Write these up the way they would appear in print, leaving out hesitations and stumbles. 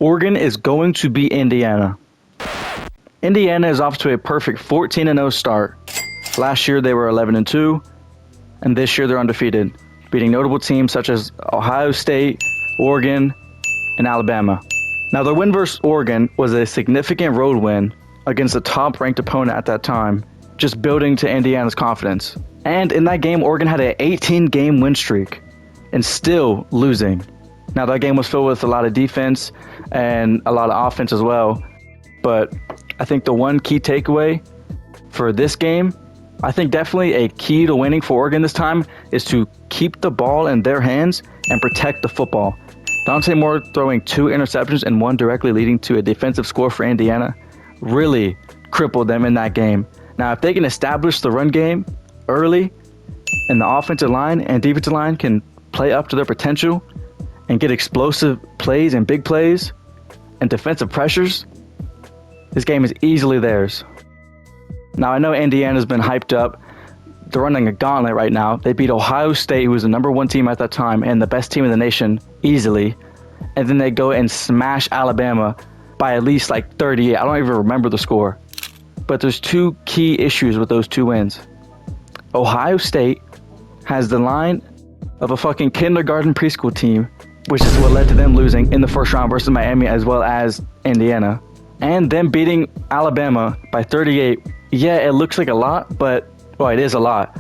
Oregon is going to beat Indiana. Indiana is off to a perfect 14-0 start. Last year they were 11-2, and this year they're undefeated, beating notable teams such as Ohio State, Oregon, and Alabama. Now their win versus Oregon was a significant road win against a top-ranked opponent at that time, just building to Indiana's confidence. And in that game, Oregon had an 18-game win streak and still losing. Now that game was filled with a lot of defense and a lot of offense as well. But I think the one key takeaway for this game, I think definitely a key to winning for Oregon this time is to keep the ball in their hands and protect the football. Dante Moore throwing 2 interceptions and 1 directly leading to a defensive score for Indiana really crippled them in that game. Now, if they can establish the run game early and the offensive line and defensive line can play up to their potential and get explosive plays and big plays and defensive pressures, this game is easily theirs. Now, I know Indiana's been hyped up. They're running a gauntlet right now. They beat Ohio State, who was the #1 team at that time and the best team in the nation, easily. And then they go and smash Alabama by at least like 38. I don't even remember the score. But there's 2 key issues with those 2 wins. Ohio State has the line of a fucking kindergarten preschool team, which is what led to them losing in the first round versus Miami as well as Indiana. And them beating Alabama by 38. Yeah, it looks like a lot, but, well, it is a lot.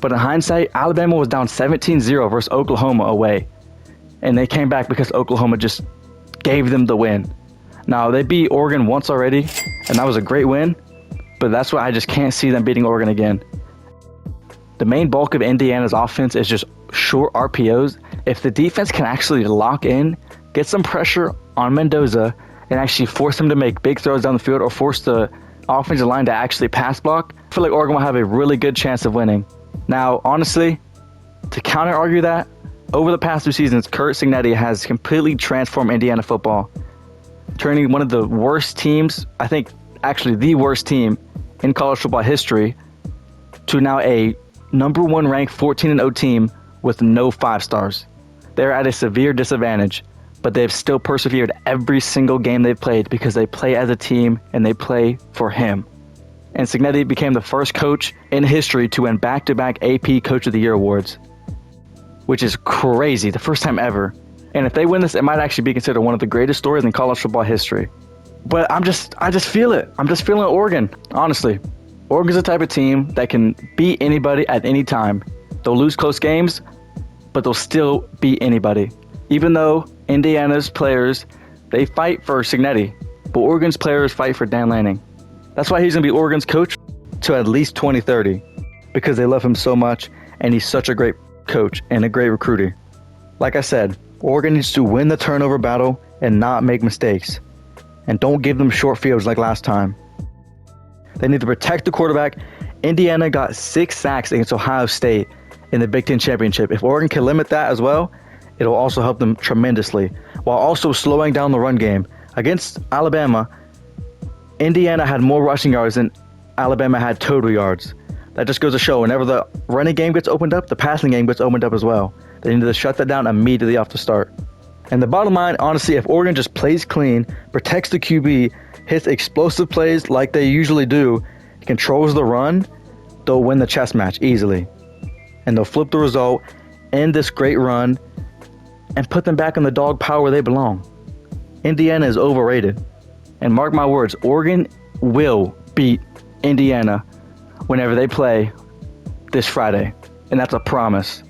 But in hindsight, Alabama was down 17-0 versus Oklahoma away. And they came back because Oklahoma just gave them the win. Now, they beat Oregon once already, and that was a great win. But that's why I just can't see them beating Oregon again. The main bulk of Indiana's offense is just short RPOs. If the defense can actually lock in, get some pressure on Mendoza, and actually force him to make big throws down the field or force the offensive line to actually pass block, I feel like Oregon will have a really good chance of winning. Now, honestly, to counter-argue that, over the past 2 seasons, Curt Cignetti has completely transformed Indiana football, turning one of the worst teams, I think actually the worst team in college football history, to now a #1 ranked 14-0 team with no 5 stars. They're at a severe disadvantage, but they've still persevered every single game they've played because they play as a team and they play for him. And Cignetti became the first coach in history to win back-to-back AP Coach of the Year awards, which is crazy, the first time ever. And if they win this, it might actually be considered one of the greatest stories in college football history. But I just feel it. I'm just feeling Oregon, honestly. Oregon's the type of team that can beat anybody at any time. They'll lose close games, but they'll still beat anybody. Even though Indiana's players, they fight for Cignetti, but Oregon's players fight for Dan Lanning. That's why he's going to be Oregon's coach to at least 2030, because they love him so much, and he's such a great coach and a great recruiter. Like I said, Oregon needs to win the turnover battle and not make mistakes. And don't give them short fields like last time. They need to protect the quarterback. Indiana got 6 sacks against Ohio State in the Big Ten Championship. If Oregon can limit that as well, it'll also help them tremendously, while also slowing down the run game. Against Alabama, Indiana had more rushing yards than Alabama had total yards. That just goes to show whenever the running game gets opened up, the passing game gets opened up as well. They need to shut that down immediately off the start. And the bottom line, honestly, if Oregon just plays clean, protects the QB, hits explosive plays like they usually do, controls the run, they'll win the chess match easily. And they'll flip the result, end this great run, and put them back in the dog power where they belong. Indiana is overrated. And mark my words, Oregon will beat Indiana whenever they play this Friday. And that's a promise.